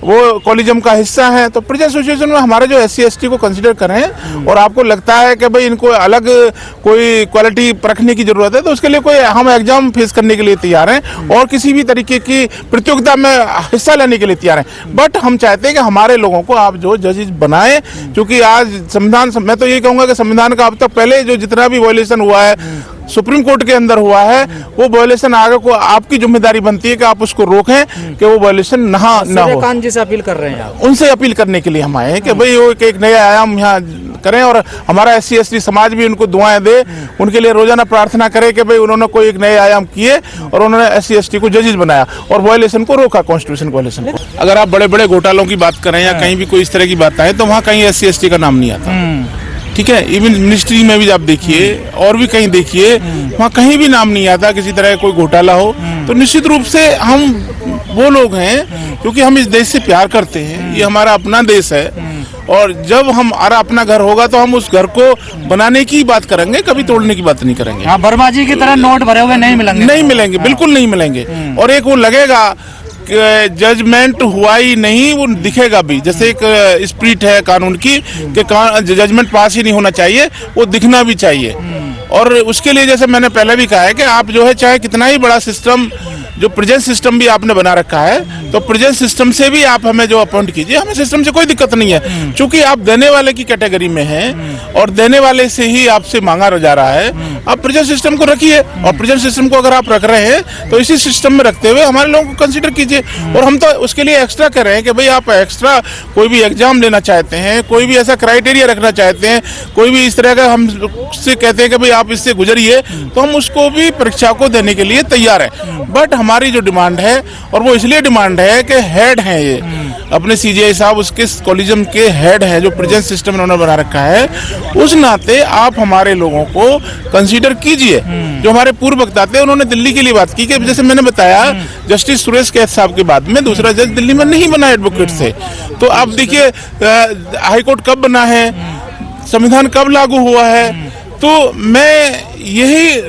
वो कॉलेजियम का हिस्सा है। तो प्रेजेंट सिचुएशन में हमारे जो SC ST को कंसीडर करें और आपको लगता है कि भाई इनको अलग कोई क्वालिटी परखने की जरूरत है, तो उसके लिए कोई हम एग्जाम फेस करने के लिए तैयार हैं और किसी भी तरीके की प्रतियोगिता में हिस्सा लेने के लिए तैयार हैं। बट हम चाहते हैं कि हमारे लोगों को आप जो जजेस बनाए, क्योंकि आज संविधान, मैं तो ये कहूंगा कि संविधान का अब तक पहले जो जितना भी वायलेशन हुआ है सुप्रीम कोर्ट के अंदर हुआ है, वो वायलेशन आगे को आपकी जिम्मेदारी बनती है कि आप उसको रोकें कि वो वायलेशन ना हो। खान जी से अपील कर रहे हैं आप? उनसे अपील करने के लिए हम आए हैं कि भाई वो एक नया आयाम यहाँ करें और हमारा SC ST समाज भी उनको दुआएं दे, उनके लिए रोजाना प्रार्थना करे कि भाई उन्होंने कोई एक नए आयाम किए और उन्होंने SC ST को जजेस बनाया और वायलेशन को रोका, कॉन्स्टिट्यूशन वायलेशन को। अगर आप बड़े बड़े घोटालों की बात करें या कहीं भी कोई इस तरह की बात आए तो वहाँ कहीं SC ST का नाम नहीं आता। ठीक है, इवन मिनिस्ट्री में भी आप देखिए और भी कहीं देखिए, वहाँ कहीं भी नाम नहीं आता किसी तरह कोई घोटाला हो। तो निश्चित रूप से हम वो लोग हैं क्योंकि हम इस देश से प्यार करते हैं, ये हमारा अपना देश है और जब हमारा अपना घर होगा तो हम उस घर को बनाने की बात करेंगे, कभी तोड़ने की बात नहीं करेंगे। हाँ, वर्मा जी की तरह नोट भरे हुए नहीं मिलेंगे, नहीं मिलेंगे, बिल्कुल नहीं मिलेंगे। और एक वो लगेगा जजमेंट हुआ ही नहीं, वो दिखेगा भी, जैसे एक स्पिरिट है कानून की कि जजमेंट पास ही नहीं होना चाहिए, वो दिखना भी चाहिए। और उसके लिए जैसे मैंने पहले भी कहा है कि आप जो है चाहे कितना ही बड़ा सिस्टम, जो प्रेजेंट सिस्टम भी आपने बना रखा है, तो प्रेजेंट सिस्टम से भी आप हमें जो अपॉइंट कीजिए, हमें सिस्टम से कोई दिक्कत नहीं है, क्योंकि आप देने वाले की कैटेगरी में हैं और देने वाले से ही आपसे मांगा जा रहा है। आप प्रेजेंट सिस्टम को रखिए और प्रेजेंट सिस्टम को अगर आप रख रहे हैं तो इसी सिस्टम में रखते हुए हमारे लोगों को कंसीडर कीजिए। और हम तो उसके लिए एक्स्ट्रा कर रहे हैं कि भाई आप एक्स्ट्रा कोई भी एग्जाम लेना चाहते हैं, कोई भी ऐसा क्राइटेरिया रखना चाहते हैं, कोई भी इस तरह का हम से कहते हैं कि भाई आप इससे गुजरिए, तो हम उसको भी परीक्षा को देने के लिए तैयार है। बट हमारी जो डिमांड है, और वो इसलिए डिमांड है कि हेड हैं ये अपने CGI साहब, उसके कॉलेजियम के हेड हैं जो प्रेजेंट सिस्टम इन्होंने बना रखा है, उस नाते आप हमारे लोगों को कंसीडर कीजिए। जो हमारे पूर्व वक्ता थे उन्होंने दिल्ली के लिए बात की कि जैसे मैंने बताया जस्टिस सुरेश कैथ साहब के बाद में दूसरा जज दिल्ली में नहीं बना एडवोकेट से। तो आप देखिए हाईकोर्ट कब बना है, संविधान कब लागू हुआ है। तो मैं यही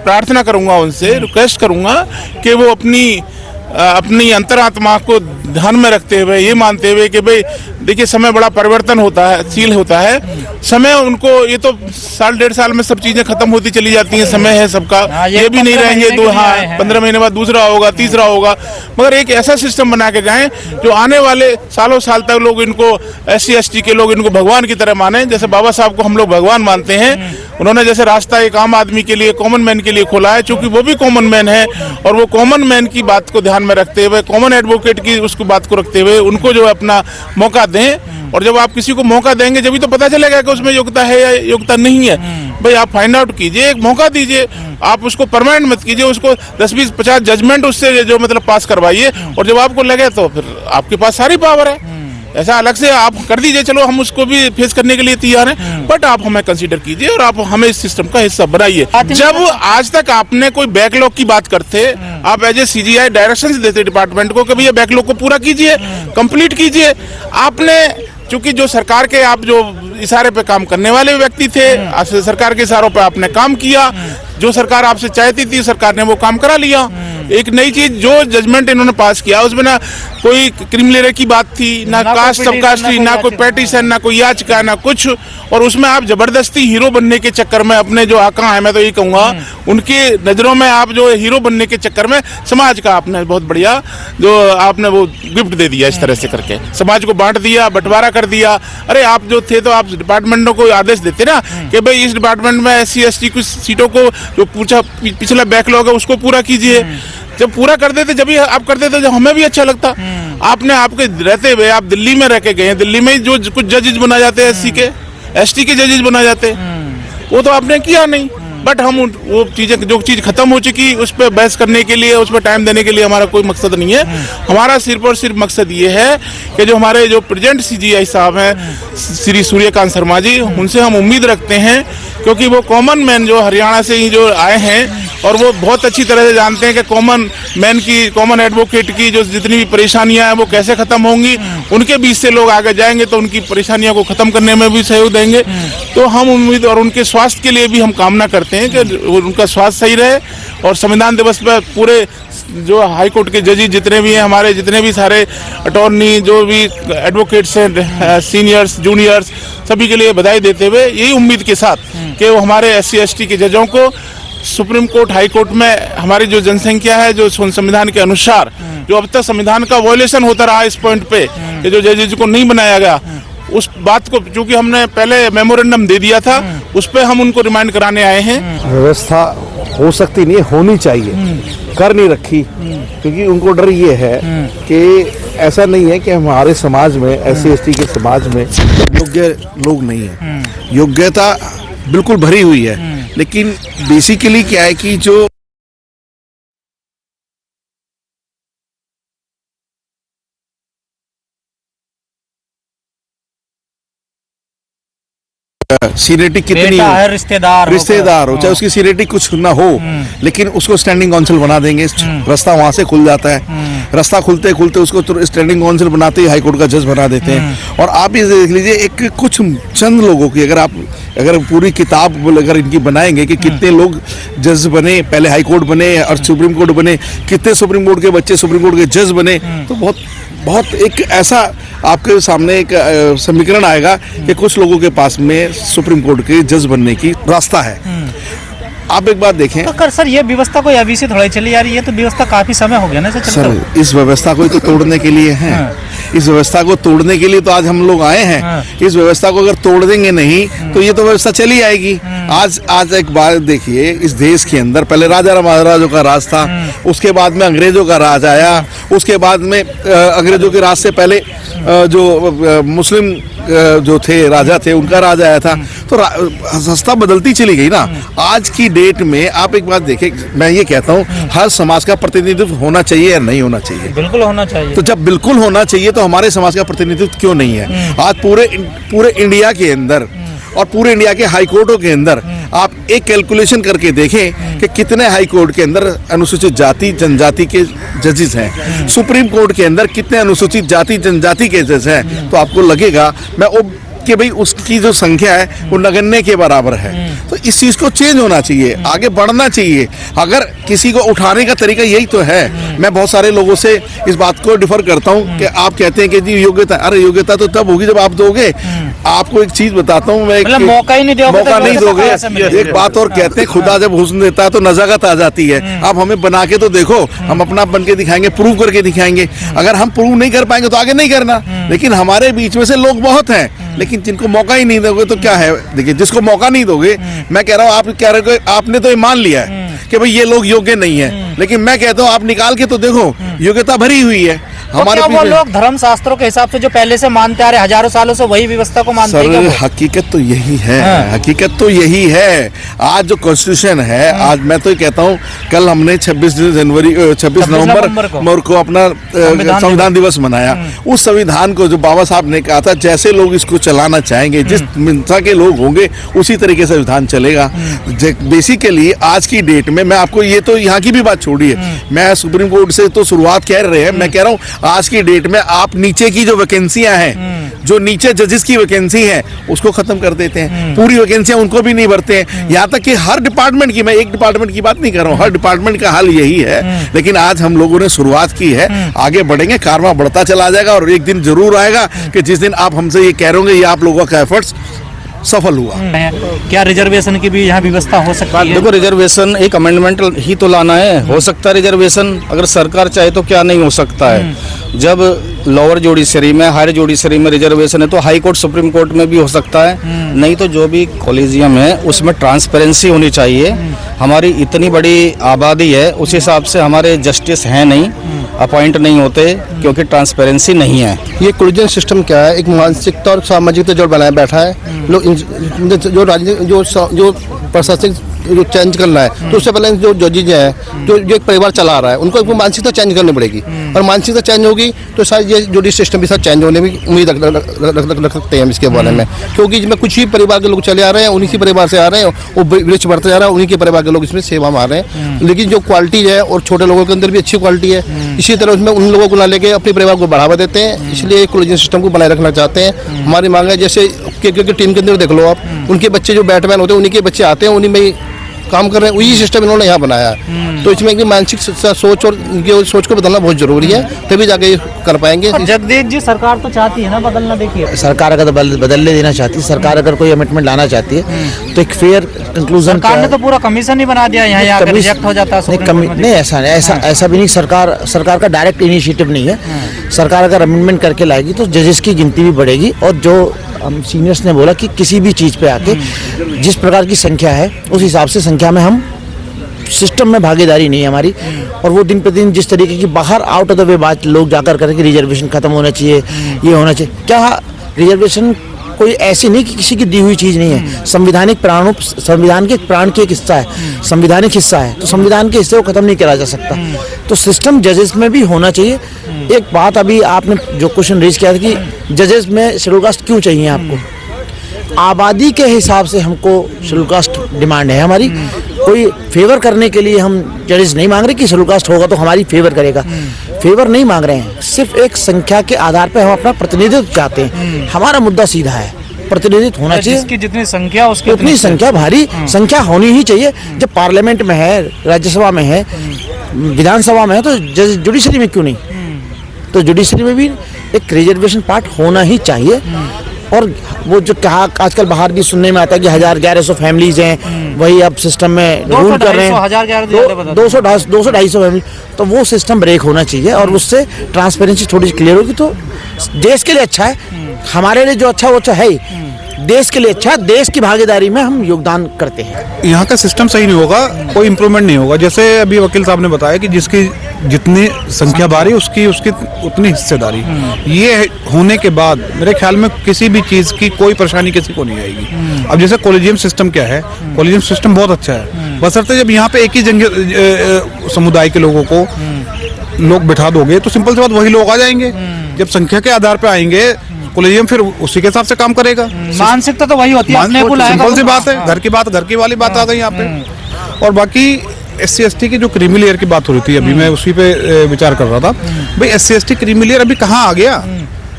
प्रार्थना करूंगा उनसे, रिक्वेस्ट करूंगा कि वो अपनी अंतरात्मा को ध्यान में रखते हुए, ये मानते हुए कि भाई देखिए समय बड़ा परिवर्तन होता है, शील होता है समय, उनको ये तो साल 1.5 साल में सब चीजें खत्म होती चली जाती हैं, समय है सबका, ये भी नहीं रहेंगे 15 महीने बाद दूसरा होगा, तीसरा होगा। मगर एक ऐसा सिस्टम बना के जाएं जो आने वाले सालों साल तक लोग इनको SC ST के लोग इनको भगवान की तरह माने, जैसे बाबा साहब को हम लोग भगवान मानते हैं। उन्होंने जैसे रास्ता एक आम आदमी के लिए, कॉमन मैन के लिए खोला है, चूंकि वो भी कॉमन मैन है और वो कॉमन मैन की बात को ध्यान में रखते हुए, कॉमन एडवोकेट की उसको बात को रखते हुए उनको जो है अपना मौका दें। और जब आप किसी को मौका देंगे जब तो पता चलेगा कि उसमें योग्यता है या योग्यता नहीं है। भाई आप फाइंड आउट कीजिए, एक मौका दीजिए, आप उसको परमानेंट मत कीजिए, उसको 10, 20, 50 जजमेंट उससे जो मतलब पास करवाइए और जब आपको लगे तो फिर आपके पास सारी पावर है। ऐसा अलग से आप कर दीजिए, चलो हम उसको भी फेस करने के लिए तैयार हैं, बट आप हमें कंसीडर कीजिए और आप हमें इस सिस्टम का हिस्सा बनाइए। जब आज तक आपने कोई बैकलॉग की बात करते, आप एज ए CGI डायरेक्शंस देते डिपार्टमेंट को कि भैया बैकलॉग को पूरा कीजिए, कंप्लीट कीजिए। आपने चूंकि जो सरकार के आप जो इशारे पे काम करने वाले व्यक्ति थे, सरकार के इशारों पे आपने काम किया, जो सरकार आपसे चाहती थी सरकार ने वो काम करा लिया। एक नई चीज जो जजमेंट इन्होंने पास किया उसमें ना कोई क्रिमिनल की बात थी, ना कास्ट सबकास्ट थी, ना कोई पेटिशन, ना कोई याचिका, ना कुछ। और उसमें आप जबरदस्ती हीरो बनने के चक्कर में अपने जो आका है, मैं तो ये कहूंगा उनकी नजरों में आप जो हीरो बनने के चक्कर में समाज का आपने बहुत बढ़िया जो आपने वो गिफ्ट दे दिया, इस तरह से करके समाज को बांट दिया, बंटवारा कर दिया। अरे आप जो थे तो आप डिपार्टमेंटों को आदेश देते ना कि भाई इस डिपार्टमेंट में SC ST कुछ सीटों को जो पिछला बैकलॉग है उसको पूरा कीजिए। जब पूरा कर देते, जब भी आप कर देते, जब हमें भी अच्छा लगता। आपने आपके रहते हुए आप दिल्ली में रह के गए, दिल्ली में जो कुछ जजेस बना जाते हैं SC के ST के जजेस बना जाते, वो तो आपने किया नहीं। बट हम वो चीजें जो चीज खत्म हो चुकी उस पर बहस करने के लिए, उस पर टाइम देने के लिए हमारा कोई मकसद नहीं है। हमारा सिर्फ और सिर्फ मकसद ये है कि जो हमारे जो प्रेजेंट CGI साहब हैं श्री सूर्यकांत शर्मा जी, उनसे हम उम्मीद रखते हैं, क्योंकि वो कॉमन मैन जो हरियाणा से ही जो आए हैं और वो बहुत अच्छी तरह से जानते हैं कि कॉमन मैन की, कॉमन एडवोकेट की जो जितनी भी परेशानियां हैं वो कैसे खत्म होंगी उनके बीच से लोग आगे जाएंगे तो उनकी परेशानियों को खत्म करने में भी सहयोग देंगे। तो हम उम्मीद और उनके स्वास्थ्य के लिए भी हम कामना करते हैं कि उनका स्वास्थ्य सही रहे। और संविधान दिवस पर पूरे जो हाई कोर्ट के जजेस जितने भी हैं, हमारे जितने भी सारे अटॉर्नी, जो भी एडवोकेट्स हैं, सीनियर्स जूनियर्स, सभी के लिए बधाई देते हुए यही उम्मीद के साथ कि वो हमारे SC ST के जजों को सुप्रीम कोर्ट, हाई कोर्ट में हमारी जो जनसंख्या है, जो संविधान के अनुसार जो अब तक संविधान का वायलेशन होता रहा इस पॉइंट पे कि जो जजेस को नहीं बनाया गया, उस बात को चूंकि हमने पहले मेमोरेंडम दे दिया था, उस पर हम उनको रिमाइंड कराने आए हैं। व्यवस्था हो सकती नहीं है, होनी चाहिए, कर नहीं रखी, क्योंकि उनको डर ये है कि ऐसा नहीं है कि हमारे समाज में, SC ST के समाज में योग्य लोग नहीं है। योग्यता बिल्कुल भरी हुई है, लेकिन बेसिकली क्या है कि जो सीनियरिटी कितनी है, रिश्तेदार हो, चाहे उसकी सीनियरिटी कुछ ना हो, लेकिन उसको स्टैंडिंग काउंसिल बना देंगे, रास्ता वहां से खुल जाता है। रास्ता खुलते खुलते उसको स्टैंडिंग काउंसिल बनाते ही हाई कोर्ट का जज बना देते हैं। और आप ये देख लीजिए, एक कुछ चंद लोगों की अगर पूरी किताब अगर इनकी बनाएंगे कि कितने लोग जज बने, पहले हाई कोर्ट बने और सुप्रीम कोर्ट बने, कितने सुप्रीम कोर्ट के बच्चे सुप्रीम कोर्ट के जज बने, तो बहुत एक ऐसा आपके सामने एक समीकरण आएगा कि कुछ लोगों के पास में सुप्रीम कोर्ट के जज बनने की रास्ता है। आप एक बात देखें तो सर, ये व्यवस्था कोई अभी से थोड़ी चली आ रही है, तो व्यवस्था काफी समय हो गया ना सर। इस व्यवस्था को तो तोड़ने के लिए है। इस व्यवस्था को तोड़ने के लिए तो आज हम लोग आए हैं। इस व्यवस्था को अगर तोड़ देंगे नहीं तो ये तो व्यवस्था चली आएगी। आज एक बात देखिए, इस देश के अंदर पहले राजा महाराजों का राज था, उसके बाद में अंग्रेजों का राज आया, उसके बाद में अंग्रेजों के राज से पहले जो मुस्लिम जो थे राजा थे उनका राज आया था। तो सस्ता बदलती चली गई ना। आज की डेट में आप एक बात देखें, मैं ये कहता हूँ हर समाज का प्रतिनिधित्व होना चाहिए या नहीं होना चाहिए? बिल्कुल होना चाहिए। तो जब बिल्कुल होना चाहिए तो हमारे समाज का प्रतिनिधित्व क्यों नहीं है? आज पूरे इंडिया के अंदर और पूरे इंडिया के हाई कोर्टों के अंदर आप एक कैलकुलेशन करके देखें कि कितने हाई कोर्ट के अंदर अनुसूचित जाति जनजाति के जजेस हैं, सुप्रीम कोर्ट के अंदर कितने अनुसूचित जाति जनजाति के जज हैं, तो आपको लगेगा कि भाई उसकी जो संख्या है वो नगण्य के बराबर है। तो इस चीज को चेंज होना चाहिए, आगे बढ़ना चाहिए। अगर किसी को उठाने का तरीका यही तो है। मैं बहुत सारे लोगों से इस बात को डिफर करता हूँ कि आप कहते हैं कि जी योग्यता, अरे योग्यता तो तब होगी जब आप दोगे। आपको एक चीज बताता हूँ मैं, मौका ही नहीं दोगे। एक बात और कहते हैं, खुदा जब हुस्न देता है तो नजाकत आ जाती है। आप हमें बना के तो देखो, हम अपना बन के दिखाएंगे, प्रूव करके दिखाएंगे। अगर हम प्रूव नहीं कर पाएंगे तो आगे नहीं करना। लेकिन हमारे बीच में से लोग बहुत हैं, लेकिन जिनको मौका ही नहीं दोगे तो क्या है? देखिए, जिसको मौका नहीं दोगे, मैं कह रहा हूँ, आप कह रहे हो आपने तो ये मान लिया है कि भाई ये लोग योग्य नहीं है, लेकिन मैं कहता हूँ आप निकाल के तो देखो, योग्यता भरी हुई है। हमारे वो लोग धर्म शास्त्रों के हिसाब से जो पहले से मानते आ रहे हजारों सालों से, वही व्यवस्था को मानते हैं। हकीकत तो यही है। हकीकत तो यही है। आज जो कॉन्स्टिट्यूशन है, आज मैं तो कहता हूँ, कल हमने 26 नवंबर को अपना संविधान दिवस मनाया। उस संविधान को जो बाबा साहब ने कहा था, जैसे लोग इसको चलाना चाहेंगे, जिस मंशा के लोग होंगे, उसी तरीके से संविधान चलेगा। बेसिकली आज की डेट में, मैं आपको ये तो यहाँ की भी बात छोड़िए, मैं सुप्रीम कोर्ट से तो शुरुआत कह रहे हैं, मैं कह रहा हूँ आज की डेट में आप नीचे की जो वैकेंसियां हैं, जो नीचे जजेस की वैकेंसी है, उसको खत्म कर देते हैं। पूरी वैकेंसियां उनको भी नहीं भरते हैं। यहाँ तक कि हर डिपार्टमेंट की, मैं एक डिपार्टमेंट की बात नहीं कर रहा हूँ, हर डिपार्टमेंट का हाल यही है। लेकिन आज हम लोगों ने शुरुआत की है, आगे बढ़ेंगे, कारवां बढ़ता चला जाएगा। और एक दिन जरूर आएगा कि जिस दिन आप हमसे ये कह रहे होंगे ये आप लोगों का एफर्ट्स सफल हुआ। क्या रिजर्वेशन की भी यहाँ व्यवस्था हो सकती है? देखो, रिजर्वेशन एक अमेंडमेंट ही तो लाना है। हो सकता है रिजर्वेशन, अगर सरकार चाहे तो क्या नहीं हो सकता है। जब लोअर जुडिशरी में, हायर जुडिशरी में रिजर्वेशन है तो हाई कोर्ट सुप्रीम कोर्ट में भी हो सकता है। नहीं तो जो भी कॉलेजियम है उसमें ट्रांसपेरेंसी होनी चाहिए। हमारी इतनी बड़ी आबादी है, उस हिसाब से हमारे जस्टिस हैं नहीं, अपॉइंट नहीं होते, क्योंकि ट्रांसपेरेंसी नहीं है। ये कॉलेजियम सिस्टम क्या है? एक मानसिकता और सामाजिक जोड़ बनाया बैठा है। लोग जो प्रशासनिक जो चेंज करना है तो उससे पहले जो जजेज हैं जो एक परिवार चला रहा है उनको एक मानसिकता चेंज करनी पड़ेगी, और मानसिकता चेंज होगी तो शायद ये जुडिस सिस्टम भी साथ चेंज होने में उम्मीद रख सकते हैं हम इसके बारे में, क्योंकि जिसमें कुछ ही परिवार के लोग चले आ रहे हैं, उन्हीं के परिवार से आ रहे हैं, वो वृक्ष बढ़ते जा रहा है, उन्हीं के परिवार के लोग इसमें सेवा में आ रहे हैं। लेकिन जो क्वालिटी है और छोटे लोगों के अंदर भी अच्छी क्वालिटी है, इसी तरह उसमें उन लोगों को ना लेके अपने परिवार को बढ़ावा देते हैं, इसलिए कोलिजन सिस्टम को बनाए रखना चाहते हैं। हमारी मांग है जैसे क्रिकेट की टीम के अंदर देख लो आप, उनके बच्चे जो बैटमैन होते हैं उन्हीं के बच्चे आते हैं, उन्हीं में ही काम कर रहे हैं, वही सिस्टम इन्होंने यहाँ बनाया है। तो इसमें एक मानसिक सोच और इनकी सोच को बदलना बहुत जरूरी है, तभी जाके ये कर पाएंगे। जगदीश जी, सरकार तो चाहती है ना बदलना, देखिए सरकार अगर बदलने देना चाहती है, सरकार अगर कोई अमेंडमेंट लाना चाहती है तो एक फेयर कंक्लूजन, सरकार ने तो पूरा कमिशन ही बना दिया, यहाँ आकर रिजेक्ट हो जाता है। नहीं, ऐसा भी नहीं, सरकार का डायरेक्ट इनिशिएटिव नहीं है। सरकार अगर अमेंडमेंट करके लाएगी तो जजेस की गिनती भी बढ़ेगी, और जो हम सीनियर्स ने बोला कि किसी भी चीज़ पे आके जिस प्रकार की संख्या है उस हिसाब से संख्या में हम सिस्टम में भागीदारी नहीं है हमारी, और वो दिन पे दिन जिस तरीके की बाहर आउट ऑफ द वे बात लोग जाकर करें कि रिजर्वेशन खत्म होना चाहिए, ये होना चाहिए, क्या रिजर्वेशन कोई ऐसी नहीं कि किसी की दी हुई चीज़ नहीं है, संविधानिक प्राणों, संविधान के प्राण की एक हिस्सा है, संविधानिक हिस्सा है, तो संविधान के हिस्से को खत्म नहीं करा जा सकता। तो सिस्टम जजेस में भी होना चाहिए। एक बात अभी आपने जो क्वेश्चन रेज किया था कि जजेस में शेड्यूल कास्ट क्यों चाहिए आपको, आबादी के हिसाब से हमको शेड्यूल कास्ट डिमांड है हमारी, कोई फेवर करने के लिए हम जजेस नहीं मांग रहे कि शेड्यूल कास्ट होगा तो हमारी फेवर करेगा, फेवर नहीं मांग रहे हैं, सिर्फ एक संख्या के आधार पर हम अपना प्रतिनिधित्व चाहते हैं। हमारा मुद्दा सीधा है, प्रतिनिधित्व होना चाहिए, जिसकी जितनी संख्या उसकी उतनी संख्या, भारी संख्या होनी ही चाहिए। जब पार्लियामेंट में है, राज्यसभा में है, विधानसभा में है, तो जुडिशरी में क्यों नहीं? तो जुडिशरी में भी एक रिजर्वेशन पार्ट होना ही चाहिए। और वो जो कहा आजकल बाहर भी सुनने में आता है कि 1100 फैमिलीज हैं, वही अब सिस्टम में रूल कर रहे हैं, 200-250 फैमिली, तो वो सिस्टम ब्रेक होना चाहिए और उससे ट्रांसपेरेंसी थोड़ी क्लियर होगी तो देश के लिए अच्छा है, हमारे लिए जो अच्छा वो अच्छा है ही, देश के लिए अच्छा, देश की भागीदारी में हम योगदान करते हैं। यहाँ का सिस्टम सही नहीं होगा, कोई इम्प्रूवमेंट नहीं होगा। जैसे अभी वकील साहब ने बताया कि जिसकी जितनी संख्या भारी उसकी उतनी हिस्सेदारी, ये होने के बाद मेरे ख्याल में किसी भी चीज़ की कोई परेशानी किसी को नहीं आएगी। अब जैसे कॉलेजियम सिस्टम क्या है, कॉलेजियम सिस्टम बहुत अच्छा है, बशर्ते जब यहाँ पे एक ही समुदाय के लोगों को लोग बिठा दोगे तो सिंपल सी बात वही लोग आ जाएंगे। जब संख्या के आधार पर आएंगे कॉलेजियम फिर उसी के हिसाब से काम करेगा। मानसिकता तो वही होती है, सिंपल सी बात है, घर की बात घर की वाली बात आ गई यहाँ पे। और बाकी SC/ST की जो क्रीमी लेयर की बात हो रही थी, अभी मैं उसी पे विचार कर रहा था, भाई SC/ST क्रीमी लेयर अभी कहाँ आ गया?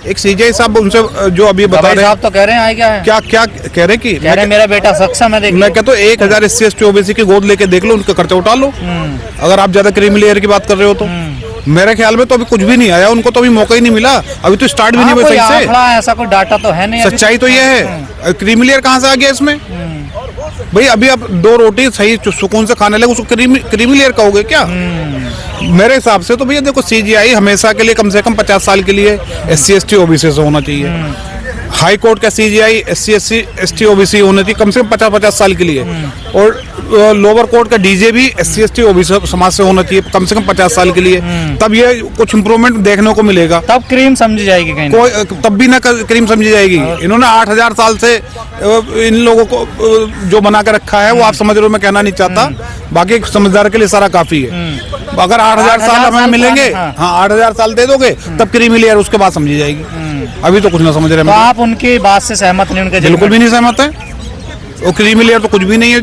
एक CJI साहब उनसे जो अभी बता रहे हैं, तो कह रहे हैं क्या कह रहे कि मेरा बेटा सक्षम है, मैं कहता हूँ 1000 SC/ST OBC की गोद लेके देख लो, उनका खर्चा उठा लो। अगर आप ज्यादा क्रीमी लेयर की बात कर रहे हो तो मेरे ख्याल में तो अभी कुछ भी नहीं आया, उनको तो अभी मौका ही नहीं मिला, अभी तो स्टार्ट भी नहीं हुआ सही से। ऐसा कोई डाटा तो है नहीं, सच्चाई तो ये है। क्रीमी लेयर कहाँ से आ गया इसमें? भाई अभी आप 2 रोटी सही सुकून से खाने लगे, उसको क्रीमी लेयर कहोगे क्या? मेरे हिसाब से तो भैया देखो, CJI हमेशा के लिए कम से कम 50 साल के लिए SC/ST OBC से होना चाहिए। हाई कोर्ट का CJI SC/ST OBC होना चाहिए कम से कम 50 साल के लिए, और लोअर कोर्ट का DJ भी SC/ST OBC समाज से होना चाहिए कम से कम 50 साल के लिए। तब ये कुछ इम्प्रूवमेंट देखने को मिलेगा, तब क्रीम समझी जाएगी कहीं कोई, तब भी ना क्रीम समझी जाएगी। इन्होंने 8000 साल से इन लोगों को जो बना के रखा है वो आप समझ रहे हो, मैं कहना नहीं चाहता, बाकी समझदार के लिए सारा काफी है। अगर 8000 साल हमें मिलेंगे, हाँ 8000 साल दे दोगे तब क्रीमी लेयर उसके बाद समझी जाएगी। अभी तो कुछ ना समझ रहे। तो आप उनकी बात से सहमत नहीं? उनके बिल्कुल भी नहीं सहमत है। वो क्रीमी लेयर तो कुछ भी नहीं है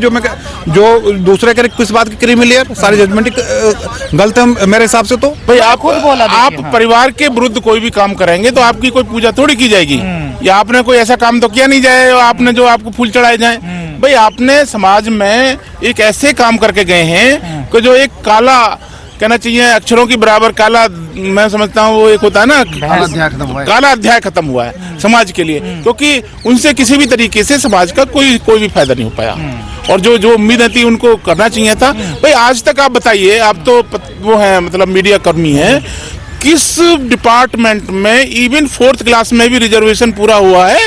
जो दूसरे करे किस बात की क्रीमी लेयर, सारी जजमेंट गलत है मेरे हिसाब से। तो भाई आप परिवार के विरुद्ध कोई भी काम करेंगे तो आपकी कोई पूजा थोड़ी की जाएगी, या आपने कोई ऐसा काम तो किया नहीं जाए आपने जो आपको फूल चढ़ाए जाए। भाई आपने समाज में एक ऐसे काम करके गए हैं कि जो एक काला कहना चाहिए अक्षरों की बराबर काला, मैं समझता हूँ वो एक होता है ना, काला अध्याय खत्म हुआ है समाज के लिए, क्योंकि उनसे किसी भी तरीके से समाज का कोई भी फायदा नहीं हो पाया, और जो उम्मीद थी उनको करना चाहिए था। भाई आज तक आप बताइए, आप तो वो है मतलब मीडिया कर्मी है, किस डिपार्टमेंट में इवन 4th क्लास में भी रिजर्वेशन पूरा हुआ है?